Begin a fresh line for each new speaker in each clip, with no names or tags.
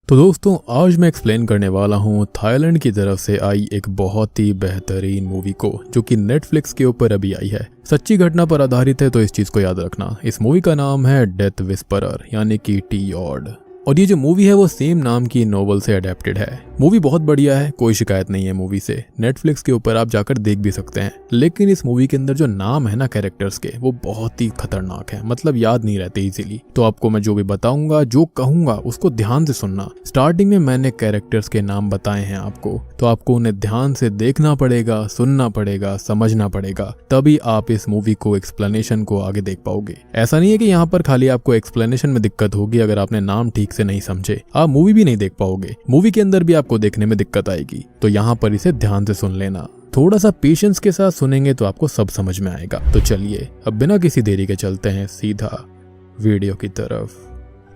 तो दोस्तों आज मैं एक्सप्लेन करने वाला हूँ थाईलैंड की तरफ से आई एक बहुत ही बेहतरीन मूवी को जो कि नेटफ्लिक्स के ऊपर अभी आई है। सच्ची घटना पर आधारित है तो इस चीज को याद रखना। इस मूवी का नाम है डेथ विस्परर यानी कि टी ऑड। और ये जो मूवी है वो सेम नाम की नोवेल से अडेप्टेड है। मूवी बहुत बढ़िया है, कोई शिकायत नहीं है मूवी से। नेटफ्लिक्स के ऊपर आप जाकर देख भी सकते हैं। लेकिन इस मूवी के अंदर जो नाम है ना कैरेक्टर्स के, वो बहुत ही खतरनाक है, मतलब याद नहीं रहते इजीली। तो आपको मैं जो भी बताऊंगा, जो कहूंगा, उसको ध्यान से सुनना। स्टार्टिंग में मैंने कैरेक्टर्स के नाम बताए हैं आपको, तो आपको उन्हें ध्यान से देखना पड़ेगा, सुनना पड़ेगा, समझना पड़ेगा, तभी आप इस मूवी को एक्सप्लेनेशन को आगे देख पाओगे। ऐसा नहीं है कि यहाँ पर खाली आपको एक्सप्लेनेशन में दिक्कत होगी, अगर आपने नाम ठीक से नहीं समझे आप मूवी भी नहीं देख पाओगे। मूवी के अंदर भी आपको देखने में दिक्कत आएगी, तो यहाँ पर इसे ध्यान से सुन लेना। थोड़ा सा पेशेंस के साथ सुनेंगे तो आपको सब समझ में आएगा। तो चलिए अब बिना किसी देरी के चलते हैं सीधा वीडियो की तरफ।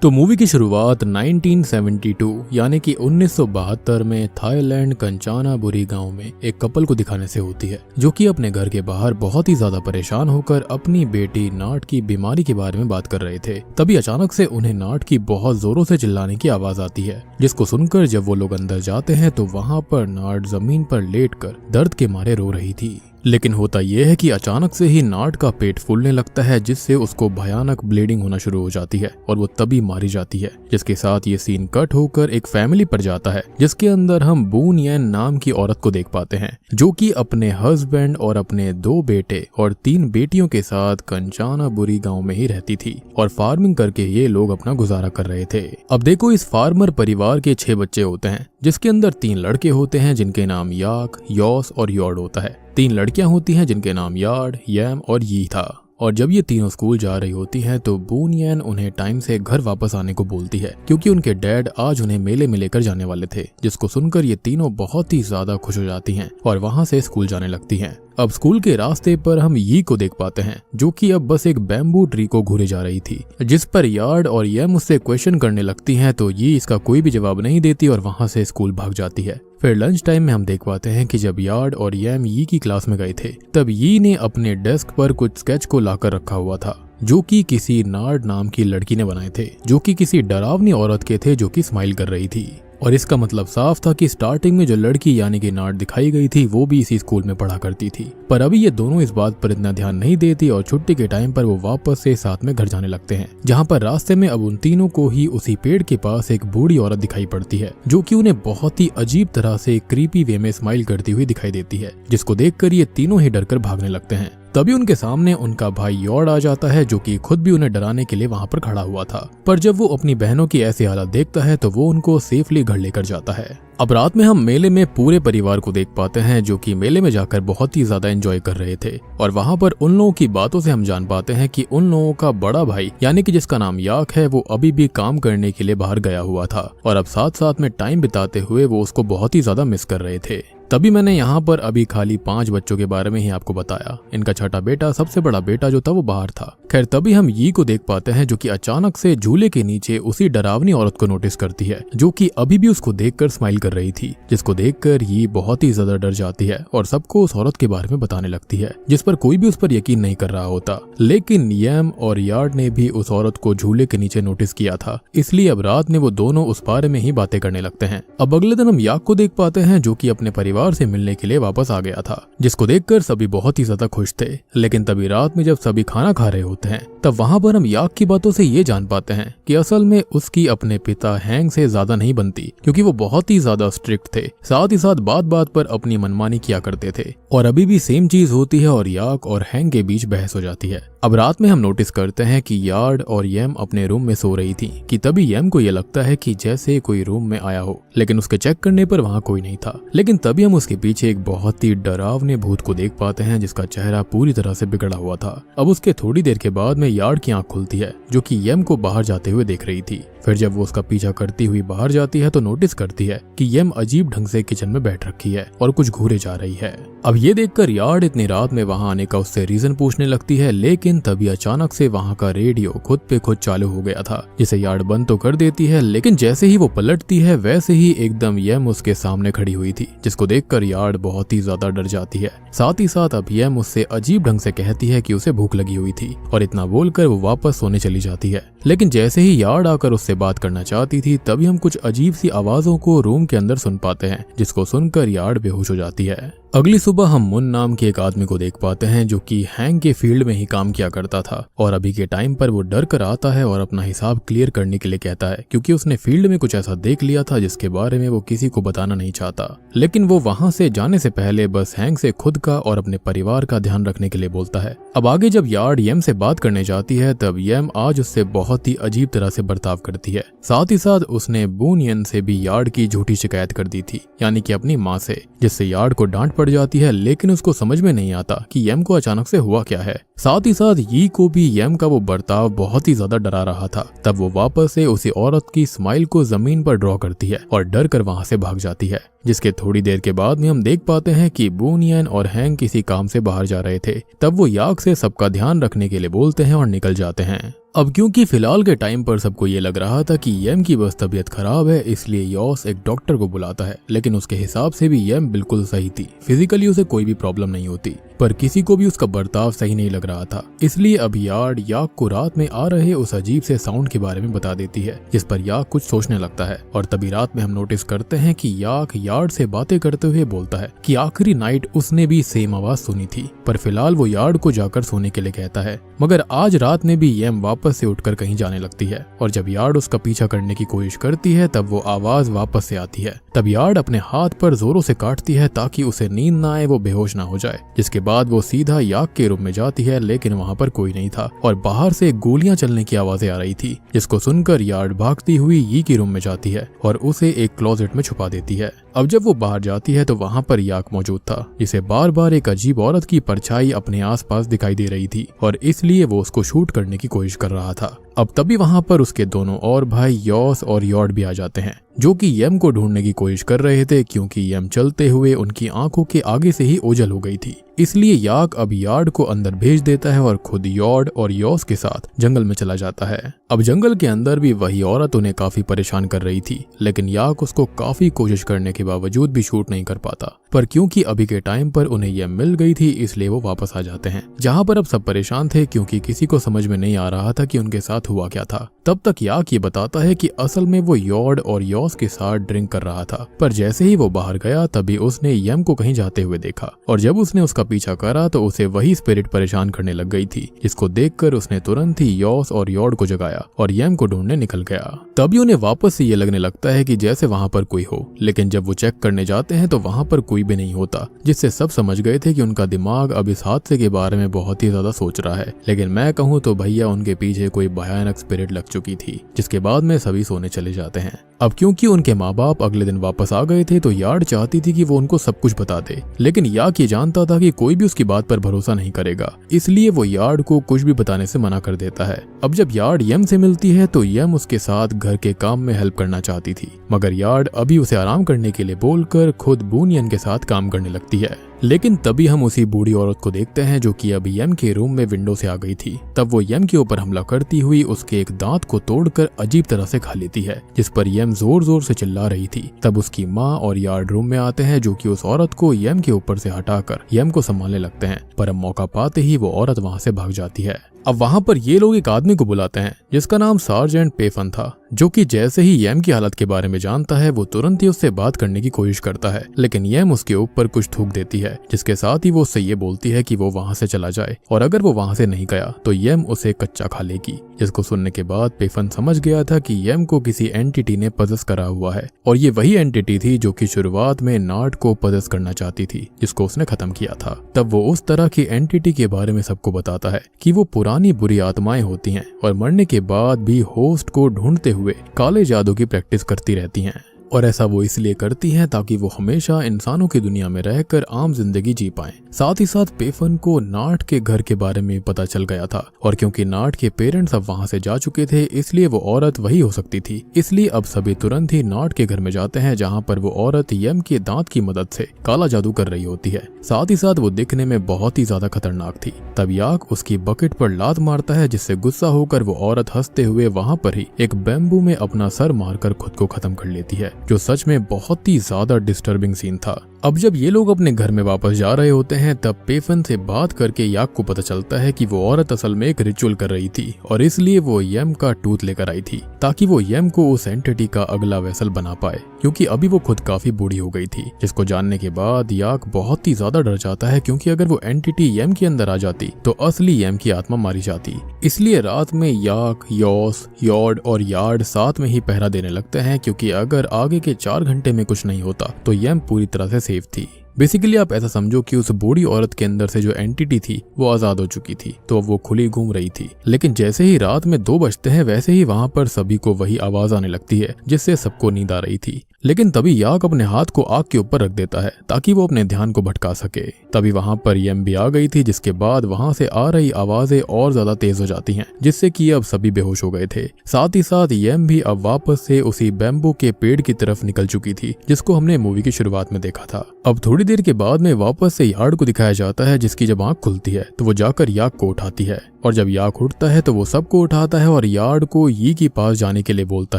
तो मूवी की शुरुआत 1972 यानी कि 1972 में थाईलैंड कंचानाबुरी गांव में एक कपल को दिखाने से होती है, जो कि अपने घर के बाहर बहुत ही ज्यादा परेशान होकर अपनी बेटी नाट की बीमारी के बारे में बात कर रहे थे। तभी अचानक से उन्हें नाट की बहुत जोरों से चिल्लाने की आवाज आती है, जिसको सुनकर जब वो लोग अंदर जाते हैं तो वहाँ पर नाट जमीन पर लेटकर दर्द के मारे रो रही थी। लेकिन होता यह है कि अचानक से ही नाट का पेट फूलने लगता है, जिससे उसको भयानक ब्लीडिंग होना शुरू हो जाती है और वो तभी मारी जाती है। जिसके साथ ये सीन कट होकर एक फैमिली पर जाता है, जिसके अंदर हम बून येन नाम की औरत को देख पाते हैं, जो कि अपने हस्बैंड और अपने 2 बेटे और 3 बेटियों के साथ कंचानाबुरी गांव में ही रहती थी और फार्मिंग करके ये लोग अपना गुजारा कर रहे थे। अब देखो, इस फार्मर परिवार के 6 बच्चे होते हैं, जिसके अंदर 3 लड़के होते हैं जिनके नाम याक, यॉस और यॉर्ड होता है। 3 लड़कियां होती हैं जिनके नाम यार्ड, यैम और यी था। और जब ये तीनों स्कूल जा रही होती हैं तो बून येन उन्हें टाइम से घर वापस आने को बोलती है, क्योंकि उनके डैड आज उन्हें मेले में लेकर जाने वाले थे। जिसको सुनकर ये तीनों बहुत ही ज्यादा खुश हो जाती हैं और वहां से स्कूल जाने लगती हैं। अब स्कूल के रास्ते पर हम यी को देख पाते हैं, जो कि अब बस एक बैम्बू ट्री को घूरे जा रही थी, जिस पर यार्ड और यम उससे क्वेश्चन करने लगती हैं, तो यी इसका कोई भी जवाब नहीं देती और वहां से स्कूल भाग जाती है। फिर लंच टाइम में हम देख पाते हैं कि जब यार्ड और यम यी की क्लास में गए थे, तब यी ने अपने डेस्क पर कुछ स्केच को लाकर रखा हुआ था, जो कि किसी नार्ड नाम की लड़की ने बनाए थे, जो कि किसी डरावनी औरत के थे जो कि स्माइल कर रही थी। और इसका मतलब साफ था कि स्टार्टिंग में जो लड़की यानी कि नाट दिखाई गई थी वो भी इसी स्कूल में पढ़ा करती थी। पर अभी ये दोनों इस बात पर इतना ध्यान नहीं देती और छुट्टी के टाइम पर वो वापस से साथ में घर जाने लगते हैं, जहाँ पर रास्ते में अब उन तीनों को ही उसी पेड़ के पास एक बूढ़ी औरत दिखाई पड़ती है, जो कि उन्हें बहुत ही अजीब तरह से क्रीपी वे में स्माइल करती हुई दिखाई देती है, जिसको देखकर ये तीनों ही डरकर भागने लगते हैं। तभी उनके सामने उनका भाई यॉर्ड आ जाता है, जो कि खुद भी उन्हें डराने के लिए वहां पर खड़ा हुआ था। पर जब वो अपनी बहनों की ऐसी हालत देखता है तो वो उनको सेफली घर लेकर जाता है। अब रात में हम मेले में पूरे परिवार को देख पाते हैं, जो कि मेले में जाकर बहुत ही ज्यादा एंजॉय कर रहे थे। और वहां पर उन लोगों की बातों से हम जान पाते हैं कि उन लोगों का बड़ा भाई यानी कि जिसका नाम याक है, वो अभी भी काम करने के लिए बाहर गया हुआ था और अब साथ साथ में टाइम बिताते हुए वो उसको बहुत ही ज्यादा मिस कर रहे थे। तभी मैंने यहाँ पर अभी खाली 5 बच्चों के बारे में ही आपको बताया। इनका छठा बेटा, सबसे बड़ा बेटा जो था वो बाहर था। खैर तभी हम यी को देख पाते हैं, जो कि अचानक से झूले के नीचे उसी डरावनी औरत को नोटिस करती है, जो कि अभी भी उसको देखकर स्माइल कर रही थी, जिसको देखकर यी बहुत ही ज्यादा डर जाती है और सबको उस औरत के बारे में बताने लगती है, जिस पर कोई भी उस पर यकीन नहीं कर रहा होता। लेकिन यम और यार्ड ने भी उस औरत को झूले के नीचे नोटिस किया था, इसलिए अब रात में वो दोनों उस बारे में ही बातें करने लगते हैं। अब अगले दिन हम याक को देख पाते हैं, जो कि अपने परिवार से मिलने के लिए वापस आ गया था, जिसको देखकर सभी बहुत ही ज्यादा खुश थे। लेकिन तभी रात में जब सभी खाना खा रहे होते हैं, तब वहां पर हम याक की बातों से ये जान पाते हैं कि असल में उसकी अपने पिता हैंग से ज्यादा नहीं बनती, क्योंकि वो बहुत ही ज्यादा स्ट्रिक्ट थे, साथ ही साथ बात बात पर अपनी मनमानी किया करते थे। और अभी भी सेम चीज होती है और याक और हैंग के बीच बहस हो जाती है। अब रात में हम नोटिस करते हैं कि यार्ड और यम अपने रूम में सो रही थी, कि तभी यम को ये लगता है कि जैसे कोई रूम में आया हो, लेकिन उसके चेक करने पर वहां कोई नहीं था। लेकिन तभी हम उसके पीछे एक बहुत ही डरावने भूत को देख पाते हैं, जिसका चेहरा पूरी तरह से बिगड़ा हुआ था। अब उसके थोड़ी देर के बाद में यार्ड की आंख खुलती है, जो कि यम को बाहर जाते हुए देख रही थी। फिर जब वो उसका पीछा करती हुई बाहर जाती है तो नोटिस करती है कि यम अजीब ढंग से किचन में बैठ रखी है और कुछ घूरे जा रही है। अब ये देखकर यार्ड इतनी रात में वहां आने का उससे रीजन पूछने लगती है, लेकिन तभी अचानक से वहां का रेडियो खुद पे खुद चालू हो गया था, जिसे यार्ड बंद तो कर देती है, लेकिन जैसे ही वो पलटती है वैसे ही एकदम यम उसके सामने खड़ी हुई थी, जिसको देखकर यार्ड बहुत ही ज्यादा डर जाती है। साथ ही साथ अब यम उससे अजीब ढंग से कहती है कि उसे भूख लगी हुई थी और इतना बोलकर वो वापस सोने चली जाती है। लेकिन जैसे ही यार्ड आकर उससे उससे बात करना चाहती थी, तभी हम कुछ अजीब सी आवाजों को रूम के अंदर सुन पाते हैं, जिसको सुनकर यार्ड बेहोश हो जाती है। अगली सुबह हम मुन नाम के एक आदमी को देख पाते हैं जो कि हैंक के फील्ड में ही काम किया करता था और अभी के टाइम पर वो डर कर आता है और अपना हिसाब क्लियर करने के लिए कहता है, क्योंकि उसने फील्ड में कुछ ऐसा देख लिया था जिसके बारे में वो किसी को बताना नहीं चाहता। लेकिन वो वहां से जाने से पहले बस हैंक से खुद का और अपने परिवार का ध्यान रखने के लिए बोलता है। अब आगे जब यार्ड येम से बात करने जाती है तब येम आज उससे बहुत ही अजीब तरह से बर्ताव करती है। साथ ही साथ उसने बूनियन से भी यार्ड की झूठी शिकायत कर दी थी, यानी कि अपनी माँ से, जिससे यार्ड को डांट पड़ जाती है। लेकिन उसको समझ में नहीं आता कि येम को अचानक से हुआ क्या है। साथ ही साथ यी को भी येम का वो बर्ताव बहुत ही ज्यादा डरा रहा था। तब वो वापस से उसी औरत की स्माइल को जमीन पर ड्रॉ करती है और डर कर वहां से भाग जाती है। जिसके थोड़ी देर के बाद में हम देख पाते हैं कि बूनियन और हैंक किसी काम से बाहर जा रहे थे। तब वो याक से सबका ध्यान रखने के लिए बोलते हैं और निकल जाते हैं। अब क्योंकि फिलहाल के टाइम पर सबको ये लग रहा था कि येम की बस तबीयत खराब है, इसलिए यॉस एक डॉक्टर को बुलाता है। लेकिन उसके हिसाब से भी येम बिल्कुल सही थी, फिजिकली उसे कोई भी प्रॉब्लम नहीं होती, पर किसी को भी उसका बर्ताव सही नहीं लग रहा था। इसलिए अब यार्ड याक को रात में आ रहे उस अजीब से साउंड के बारे में बता देती है, जिस पर याक कुछ सोचने लगता है। और तभी रात में हम नोटिस करते हैं कि याक यार्ड से बातें करते हुए बोलता है कि आखिरी नाइट उसने भी सेम आवाज सुनी थी, पर फिलहाल वो यार्ड को जाकर सोने के लिए कहता है। मगर आज रात में भी येम वापस से उठकर कहीं जाने लगती है और जब यार्ड उसका पीछा करने की कोशिश करती है तब वो आवाज वापस से आती है। तब यार्ड अपने हाथ पर जोरों से काटती है ताकि उसे नींद ना आए, वो बेहोश ना हो जाए। जिसके बाद वो सीधा याक के रूम में जाती है, लेकिन वहाँ पर कोई नहीं था और बाहर से गोलियां चलने की आवाजें आ रही थी, जिसको सुनकर यार्ड भागती हुई यी के रूम में जाती है और उसे एक क्लोजेट में छुपा देती है। अब जब वो बाहर जाती है तो वहाँ पर याक मौजूद था, जिसे बार बार एक अजीब औरत की परछाई अपने आसपास दिखाई दे रही थी और इसलिए वो उसको शूट करने की कोशिश कर रहा था। अब तभी वहाँ पर उसके दोनों और भाई यॉस और यॉर्ड भी आ जाते हैं, जो कि येम को ढूंढने की कोशिश कर रहे थे, क्योंकि येम चलते हुए उनकी आंखों के आगे से ही ओझल हो गई थी। इसलिए याक अब यार्ड को अंदर भेज देता है और खुद यॉर्ड और यॉस के साथ जंगल में चला जाता है। अब जंगल के अंदर भी वही औरत उन्हें काफी परेशान कर रही थी, लेकिन याक उसको काफी कोशिश करने के बावजूद भी शूट नहीं कर पाता। पर क्योंकि अभी के टाइम पर उन्हें यह मिल गई थी, इसलिए वो वापस आ जाते हैं, जहाँ पर अब सब परेशान थे क्योंकि किसी को समझ में नहीं आ रहा था कि उनके साथ हुआ क्या था। तब तक याक ये बताता है कि असल में वो यॉर्ड और यॉस के साथ ड्रिंक कर रहा था, पर जैसे ही वो बाहर गया तभी उसने येम को कहीं जाते हुए देखा और जब उसने उसका पीछा करा तो उसे वही स्पिरिट परेशान करने लग गई थी, जिसको देखकर उसने तुरंत ही यॉस और यॉर्ड को जगाया और येम को ढूंढने निकल गया। तभी उन्हें वापस से ये लगने लगता है कि जैसे वहाँ पर कोई हो, लेकिन जब वो चेक करने जाते हैं तो वहाँ पर कोई भी नहीं होता, जिससे सब समझ गए थे कि उनका दिमाग अब इस हादसे के बारे में बहुत ही ज्यादा सोच रहा है। लेकिन मैं कहूँ तो भैया उनके पीछे कोई भयानक स्पिरिट लग चुकी थी, जिसके बाद में सभी सोने चले जाते हैं। अब क्योंकि उनके माँ बाप अगले दिन वापस आ गए थे तो यार्ड चाहती थी कि वो उनको सब कुछ बता दे, लेकिन याक ये जानता था कि कोई भी उसकी बात पर भरोसा नहीं करेगा, इसलिए वो यार्ड को कुछ भी बताने से मना कर देता है। अब जब यार्ड येम से मिलती है तो येम उसके साथ घर के काम में हेल्प करना चाहती थी, मगर यार्ड अभी उसे आराम करने के लिए बोलकर खुद बूनियन के साथ काम करने लगती है। लेकिन तभी हम उसी बूढ़ी औरत को देखते हैं जो कि अभी येम के रूम में विंडो से आ गई थी। तब वो येम के ऊपर हमला करती हुई उसके एक दांत को तोड़कर अजीब तरह से खा लेती है, जिस पर येम जोर जोर से चिल्ला रही थी। तब उसकी माँ और यार्ड रूम में आते हैं, जो कि उस औरत को येम के ऊपर से हटाकर येम को संभालने लगते हैं, पर अब मौका पाते ही वो औरत वहाँ से भाग जाती है। अब वहाँ पर ये लोग एक आदमी को बुलाते हैं जिसका नाम सार्जेंट पेफन था, जो कि जैसे ही येम की हालत के बारे में जानता है वो तुरंत ही उससे बात करने की कोशिश करता है, लेकिन येम उसके ऊपर कुछ थूक देती है, जिसके साथ ही वो उससे ये बोलती है कि वो वहाँ से चला जाए और अगर वो वहाँ से नहीं गया तो येम उसे कच्चा खा लेगी। जिसको सुनने के बाद पेफन समझ गया था कि येम को किसी एंटिटी ने पजेस करा हुआ है और ये वही एंटिटी थी जो कि शुरुआत में नाट को पजेस करना चाहती थी, जिसको उसने खत्म किया था। तब वो उस तरह की एंटिटी के बारे में सबको बताता है कि वो पुरानी बुरी आत्माएं होती हैं और मरने के बाद भी होस्ट को ढूंढते हुए काले जादू की प्रैक्टिस करती रहती हैं, और ऐसा वो इसलिए करती हैं ताकि वो हमेशा इंसानों की दुनिया में रहकर आम जिंदगी जी पाएं। साथ ही साथ पेफन को नाट के घर के बारे में पता चल गया था और क्योंकि नाट के पेरेंट्स अब वहां से जा चुके थे, इसलिए वो औरत वही हो सकती थी। इसलिए अब सभी तुरंत ही नाट के घर में जाते हैं, जहाँ पर वो औरत येम के दांत की मदद से काला जादू कर रही होती है। साथ ही साथ वो दिखने में बहुत ही ज्यादा खतरनाक थी। तब याक उसकी बकेट पर लात मारता है, जिससे गुस्सा होकर वो औरत हंसते हुए वहाँ पर ही एक बैम्बू में अपना सर मारकर खुद को खत्म कर लेती है, जो सच में बहुत ही ज्यादा डिस्टर्बिंग सीन था। अब जब ये लोग अपने घर में वापस जा रहे होते हैं तब पेफन से बात करके याक को पता चलता है कि वो औरत असल में एक रिचुअल कर रही थी और इसलिए वो यम का टूथ लेकर आई थी ताकि वो यम को उस एंटिटी का अगला वेसल बना पाए, क्योंकि अभी वो खुद काफी बूढ़ी हो गई थी। जिसको जानने के बाद याक बहुत ही ज्यादा डर जाता है, क्योंकि अगर वो एंटिटी यम के अंदर आ जाती तो असली यम की आत्मा मारी जाती। इसलिए रात में याक, यॉस, यॉर्ड और यार्ड साथ में ही पहरा देने लगते हैं, क्योंकि अगर आगे के 4 घंटे में कुछ नहीं होता तो यम पूरी तरह से सेफ थी। बेसिकली आप ऐसा समझो कि उस बूढ़ी औरत के अंदर से जो एंटिटी थी वो आजाद हो चुकी थी, तो वो खुली घूम रही थी। लेकिन जैसे ही रात में 2 बजते हैं वैसे ही वहां पर सभी को वही आवाज आने लगती है जिससे सबको नींद आ रही थी। लेकिन तभी याक अपने हाथ को आग के ऊपर रख देता है ताकि वो अपने ध्यान को भटका सके। तभी वहां पर यम भी आ गई थी, जिसके बाद वहां से आ रही आवाजें और ज्यादा तेज हो जाती हैं, जिससे कि अब सभी बेहोश हो गए थे। साथ ही साथ यम भी अब वापस से उसी बैम्बू के पेड़ की तरफ निकल चुकी थी जिसको हमने मूवी की शुरुआत में देखा था। अब थोड़ी देर के बाद में वापस से यार्ड को दिखाया जाता है, जिसकी जब आंख खुलती है तो वो जाकर याक को उठाती है और जब याक उठता है तो वो सबको उठाता है और यार्ड को यी के पास जाने के लिए बोलता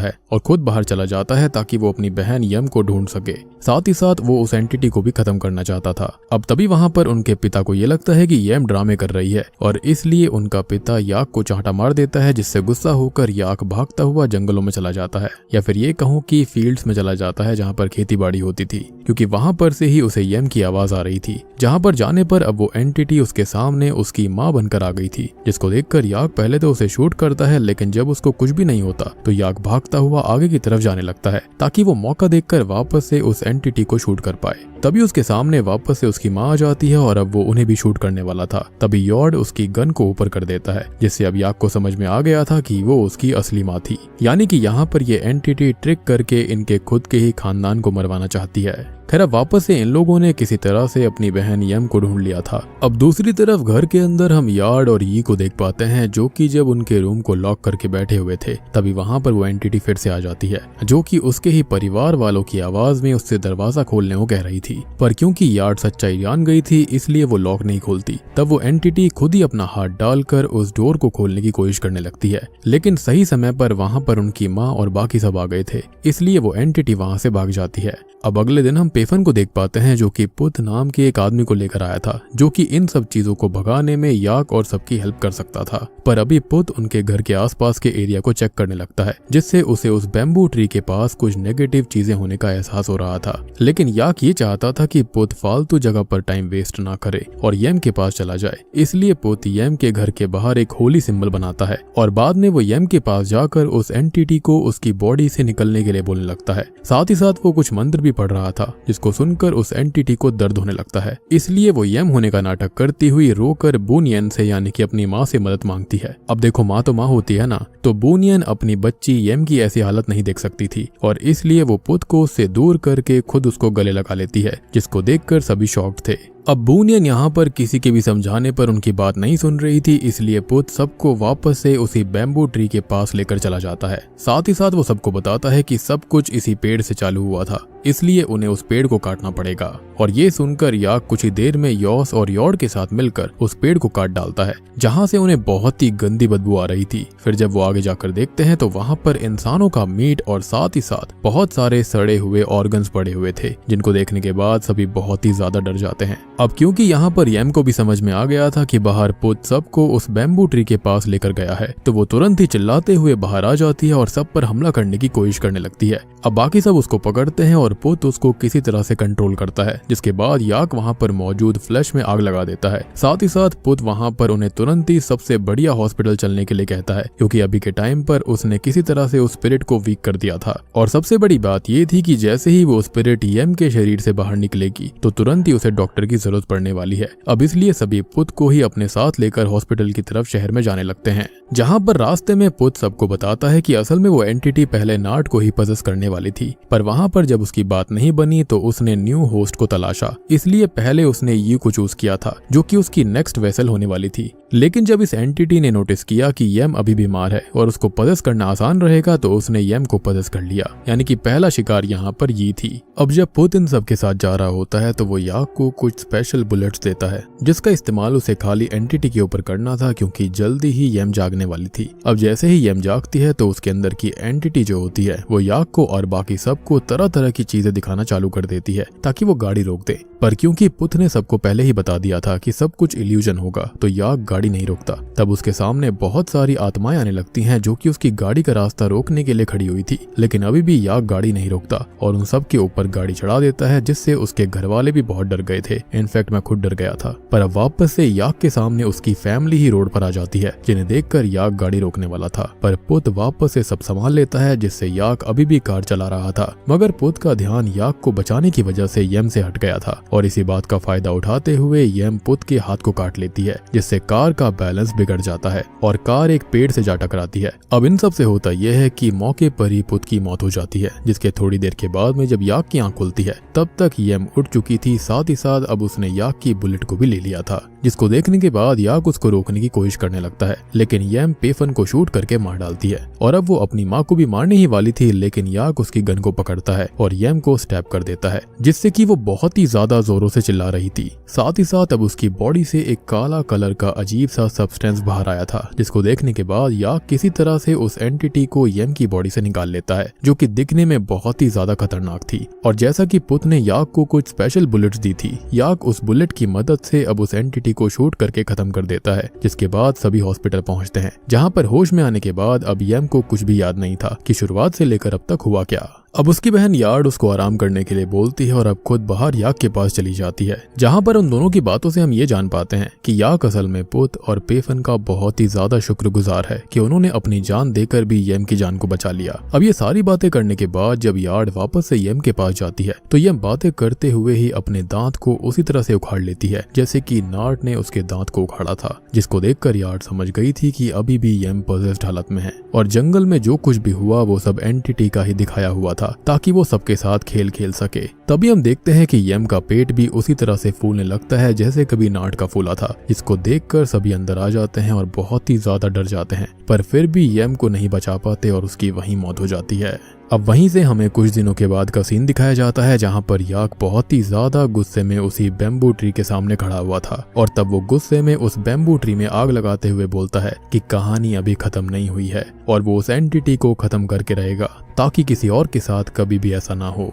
है और खुद बाहर चला जाता है ताकि वो अपनी बहन यम को ढूंढ सके। साथ ही साथ वो उस एंटिटी को भी खत्म करना चाहता था। अब तभी वहां पर उनके पिता को ये लगता है कि यम ड्रामे कर रही है और इसलिए उनका पिता याक को चांटा मार देता है, जिससे गुस्सा होकर याक भागता हुआ जंगलों में चला जाता है, या फिर ये कहूँ कि फील्ड्स में चला जाता है जहाँ पर खेती बाड़ी होती थी, क्योंकि वहां पर से ही उसे यम की आवाज आ रही थी। जहाँ पर जाने पर अब वो एंटिटी उसके सामने उसकी माँ बनकर आ गई थी, जिसको देखकर याक पहले तो उसे शूट करता है, लेकिन जब उसको कुछ भी नहीं होता तो याक भागता हुआ आगे की तरफ जाने लगता है ताकि वो मौका देखकर वापस से उस एंटिटी को शूट कर पाए। तभी उसके सामने वापस से उसकी माँ आ जाती है और अब वो उन्हें भी शूट करने वाला था। तभी यॉर्ड उसकी गन को ऊपर कर देता है, जिससे अब याक को समझ में आ गया था कि वो उसकी असली माँ थी, यानी कि यहाँ पर ये एंटिटी ट्रिक करके इनके खुद के ही खानदान को मरवाना चाहती है। खैर अब वापस से इन लोगों ने किसी तरह से अपनी बहन यम को ढूंढ लिया था। अब दूसरी तरफ घर के अंदर हम यार्ड और यी को देख पाते हैं, जो कि जब उनके रूम को लॉक करके बैठे हुए थे तभी वहां पर वो एंटिटी फिर से आ जाती है, जो कि उसके ही परिवार वालों की आवाज में उससे दरवाजा खोलने को कह रही थी। पर क्योंकि यार्ड सच्चाई जान गई थी इसलिए वो लॉक नहीं खोलती। तब वो एंटिटी खुद ही अपना हाथ डालकर उस डोर को खोलने की कोशिश करने लगती है, लेकिन सही समय पर वहां पर उनकी माँ और बाकी सब आ गए थे, इसलिए वो एंटिटी वहां से भाग जाती है। अब अगले दिन हम पेफन को देख पाते हैं, जो कि पुत नाम के एक आदमी को लेकर आया था, जो कि इन सब चीजों को भगाने में याक और सबकी हेल्प कर सकता था। पर अभी पुत उनके घर के आसपास के एरिया को चेक करने लगता है, जिससे उसे उस बैम्बू ट्री के पास कुछ नेगेटिव चीजें होने का एहसास हो रहा था। लेकिन याक ये चाहता था कि पुत फालतू जगह पर टाइम वेस्ट ना करे और यम के पास चला जाए, इसलिए पुत यम के घर के बाहर एक होली सिंबल बनाता है और बाद में वो यम के पास जाकर उस एंटिटी को उसकी बॉडी से निकलने के लिए बोलने लगता है। साथ ही साथ वो कुछ मंत्र भी पढ़ रहा था, जिसको सुनकर उस एंटिटी को दर्द होने लगता है, इसलिए वो यम होने का नाटक करती हुई रोकर बूनियन से यानी कि अपनी माँ से मदद मांगती है। अब देखो माँ तो माँ होती है ना, तो बूनियन अपनी बच्ची यम की ऐसी हालत नहीं देख सकती थी और इसलिए वो पुत को उससे दूर करके खुद उसको गले लगा लेती है, जिसको देखकर सभी शॉक्ड थे। अब बूनियन यहाँ पर किसी के भी समझाने पर उनकी बात नहीं सुन रही थी, इसलिए पुत सबको वापस से उसी बैम्बू ट्री के पास लेकर चला जाता है। साथ ही साथ वो सबको बताता है कि सब कुछ इसी पेड़ से चालू हुआ था, इसलिए उन्हें उस पेड़ को काटना पड़ेगा। और ये सुनकर याक कुछ ही देर में यॉस और यॉर्ड के साथ मिलकर उस पेड़ को काट डालता है, जहाँ से उन्हें बहुत ही गंदी बदबू आ रही थी। फिर जब वो आगे जाकर देखते हैं तो वहाँ पर इंसानों का मीट और साथ ही साथ बहुत सारे सड़े हुए ऑर्गन्स पड़े हुए थे, जिनको देखने के बाद सभी बहुत ही ज्यादा डर जाते हैं। अब क्योंकि यहाँ पर यम को भी समझ में आ गया था कि बाहर पुत सबको उस बैम्बू ट्री के पास लेकर गया है, तो वो तुरंत ही चिल्लाते हुए बाहर आ जाती है और सब पर हमला करने की कोशिश करने लगती है। अब बाकी सब उसको पकड़ते हैं और पुत उसको किसी तरह से कंट्रोल करता है, जिसके बाद याक वहाँ पर मौजूद फ्लैश में आग लगा देता है। साथ ही साथ पुत वहाँ पर उन्हें तुरंत ही सबसे बढ़िया हॉस्पिटल चलने के लिए कहता है, क्योंकि अभी के टाइम पर उसने किसी तरह से उस स्पिरिट को वीक कर दिया था। और सबसे बड़ी बात ये थी कि जैसे ही वो स्पिरिट यम के शरीर से बाहर निकलेगी तो तुरंत ही उसे डॉक्टर की जरूरत पड़ने वाली है। अब इसलिए सभी पुत को ही अपने साथ लेकर हॉस्पिटल की तरफ शहर में जाने लगते हैं, जहाँ पर रास्ते में पुत सबको बताता है कि असल में वो एंटिटी पहले नाट को ही पजेस करने वाली थी, पर वहाँ पर जब उसकी बात नहीं बनी तो उसने न्यू होस्ट को तलाशा, इसलिए पहले उसने यू को चूज किया था, जो कि उसकी नेक्स्ट वेसल होने वाली थी। लेकिन जब इस एंटिटी ने नोटिस किया कि यम अभी बीमार है और उसको पजेस करना आसान रहेगा, तो उसने यम को पजेस कर लिया, यानी कि पहला शिकार यहाँ पर ये थी। अब जब पुत इन सब के साथ जा रहा होता है तो वो याक को कुछ स्पेशल बुलेट्स देता है जिसका इस्तेमाल उसे खाली एंटिटी के ऊपर करना था क्योंकि जल्दी ही यम जागने वाली थी। अब जैसे ही यम जागती है तो उसके अंदर की एंटिटी जो होती है वो याक को और बाकी सबको तरह तरह की चीजें दिखाना चालू कर देती है ताकि वो गाड़ी रोक दे। पर क्योंकि पुथ ने सबको पहले ही बता दिया था कि सब कुछ इल्यूजन होगा तो याक गाड़ी नहीं रोकता। तब उसके सामने बहुत सारी आत्माएं आने लगती हैं जो कि उसकी गाड़ी का रास्ता रोकने के लिए खड़ी हुई थी, लेकिन अभी भी याक गाड़ी नहीं रोकता और उन सब के ऊपर गाड़ी चढ़ा देता है जिससे उसके घर वाले भी बहुत डर गए थे। इनफैक्ट मैं खुद डर गया था। पर अब वापस से याक के सामने उसकी फैमिली ही रोड पर आ जाती है जिन्हें देखकर याक गाड़ी रोकने वाला था, पर पुथ वापस से सब संभाल लेता है जिससे याक अभी भी कार चला रहा था। मगर पुथ का ध्यान याक को बचाने की वजह से यम से हट गया था और इसी बात का फायदा उठाते हुए यम पुथ के हाथ को काट लेती है जिससे कार का बैलेंस बिगड़ जाता है और कार एक पेड़ से जा टकराती है। अब इन सब से होता यह है कि मौके पर ही पुथ की मौत हो जाती है, जिसके थोड़ी देर के बाद में जब याक की आंख खुलती है तब तक यम उठ चुकी थी। साथ ही साथ अब उसने याक की बुलेट को भी ले लिया था, जिसको देखने के बाद याक उसको रोकने की कोशिश करने लगता है, लेकिन यम पेफन को शूट करके मार डालती है। और अब वो अपनी माँ को भी मारने ही वाली थी, लेकिन याक उसकी गन को पकड़ता है और यम को स्टैब कर देता है जिससे कि वो बहुत ही ज्यादा जोरों से चिल्ला रही थी। साथ ही साथ अब उसकी बॉडी से एक काला कलर का अजीब सा सब्सटेंस बाहर आया था, जिसको देखने के बाद याक किसी तरह से उस एंटिटी को यम की बॉडी से निकाल लेता है जो कि दिखने में बहुत ही ज्यादा खतरनाक थी। और जैसा कि पुथ ने याक को कुछ स्पेशल बुलेट्स दी थी, याक उस बुलेट की मदद से अब उस एंटिटी को शूट करके खत्म कर देता है, जिसके बाद सभी हॉस्पिटल पहुंचते हैं जहां पर होश में आने के बाद अब यम को कुछ भी याद नहीं था कि शुरुआत से लेकर अब तक हुआ क्या। अब उसकी बहन यार्ड उसको आराम करने के लिए बोलती है और अब खुद बाहर याक के पास चली जाती है, जहां पर उन दोनों की बातों से हम ये जान पाते हैं कि याक असल में पुथ और पेफन का बहुत ही ज्यादा शुक्रगुजार है कि उन्होंने अपनी जान देकर भी यम की जान को बचा लिया। अब ये सारी बातें करने के बाद जब यार्ड वापस से यम के पास जाती है तो यम बातें करते हुए ही अपने दांत को उसी तरह से उखाड़ लेती है जैसे कि नाट ने उसके दांत को उखाड़ा था, जिसको देखकर यार्ड समझ गई थी कि अभी भी यम पॉजेस्ड हालत में है और जंगल में जो कुछ भी हुआ वो सब एंटिटी का ही दिखाया हुआ था ताकि वो सबके साथ खेल खेल सके। तभी हम देखते हैं कि यम का पेट भी उसी तरह से फूलने लगता है जैसे कभी नाट का फूला था, जिसको देखकर सभी अंदर आ जाते हैं और बहुत ही ज्यादा डर जाते हैं, पर फिर भी यम को नहीं बचा पाते और उसकी वहीं मौत हो जाती है। अब वहीं से हमें कुछ दिनों के बाद का सीन दिखाया जाता है जहां पर याक बहुत ही ज्यादा गुस्से में उसी बैम्बू ट्री के सामने खड़ा हुआ था और तब वो गुस्से में उस बैम्बू ट्री में आग लगाते हुए बोलता है कि कहानी अभी खत्म नहीं हुई है और वो उस एंटिटी को खत्म करके रहेगा ताकि किसी और के साथ कभी भी ऐसा ना हो।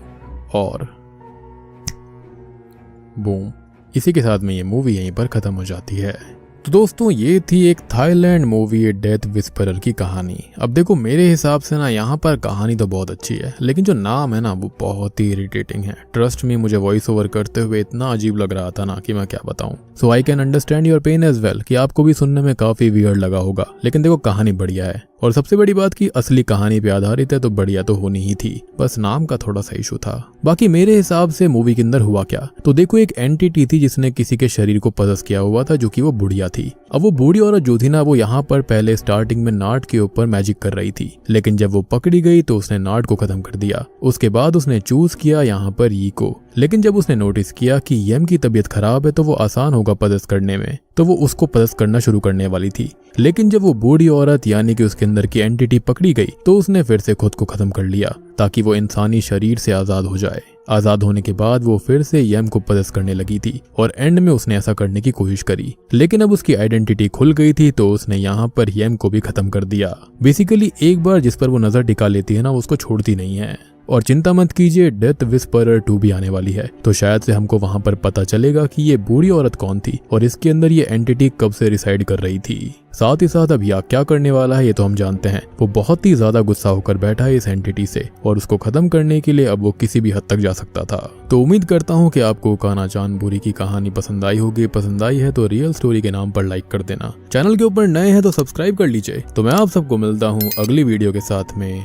और बूम, इसी के साथ में ये मूवी यहीं पर खत्म हो जाती है। तो दोस्तों ये थी एक थाईलैंड मूवी डेथ विस्परर की कहानी। अब देखो मेरे हिसाब से ना यहाँ पर कहानी तो बहुत अच्छी है, लेकिन जो नाम है ना वो बहुत ही इरिटेटिंग है। ट्रस्ट मी, मुझे वॉइस ओवर करते हुए इतना अजीब लग रहा था ना कि मैं क्या बताऊं। So I can understand your pain as well कि आपको भी सुनने में काफी वियर्ड लगा होगा, लेकिन देखो कहानी बढ़िया है और सबसे बड़ी बात कि असली कहानी पे आधारित है तो बढ़िया तो होनी ही थी, बस नाम का थोड़ा सा इशू था। बाकी मेरे हिसाब से मूवी के अंदर हुआ क्या, तो देखो एक एंटिटी थी जिसने किसी के शरीर को पजस किया हुआ था जो कि वो बुढ़िया थी। अब वो बूढ़ी औरत जो थी ना वो यहाँ पर पहले स्टार्टिंग में नाट के ऊपर मैजिक कर रही थी, लेकिन जब वो पकड़ी गई तो उसने नाट को खत्म कर दिया। उसके बाद उसने चूज किया यहाँ पर यी को, लेकिन जब उसने नोटिस किया कि यम की तबीयत खराब है तो वो आसान होगा पदस करने में, तो वो उसको पदस करना शुरू करने वाली थी। लेकिन जब वो बूढ़ी औरत यानी कि उसके अंदर की एंटिटी पकड़ी गई तो उसने फिर से खुद को खत्म कर लिया ताकि वो इंसानी शरीर से आजाद हो जाए। आजाद होने के बाद वो फिर से यम को पदस करने लगी थी और एंड में उसने ऐसा करने की कोशिश करी, लेकिन अब उसकी आइडेंटिटी खुल गई थी तो उसने यहाँ पर यम को भी खत्म कर दिया। बेसिकली एक बार जिस पर वो नजर टिका लेती है ना उसको छोड़ती नहीं है। और चिंता मत कीजिए, डेथ विस्परर 2 भी आने वाली है, तो शायद से हमको वहां पर पता चलेगा कि ये बूढ़ी औरत कौन थी और इसके अंदर ये एंटिटी कब से रिसाइड कर रही थी। साथ ही साथ अब याक क्या करने वाला है ये तो हम जानते हैं। वो बहुत ही ज्यादा गुस्सा होकर बैठा है इस एंटिटी से और उसको खत्म करने के लिए अब वो किसी भी हद तक जा सकता था। तो उम्मीद करता हूँ कि आपको कान्हा चांद बुरी की कहानी पसंद आई होगी। पसंद आई है तो रियल स्टोरी के नाम पर लाइक कर देना। चैनल के ऊपर नए हैं तो सब्सक्राइब कर लीजिए। तो मैं आप सबको मिलता हूँ अगली वीडियो के साथ में।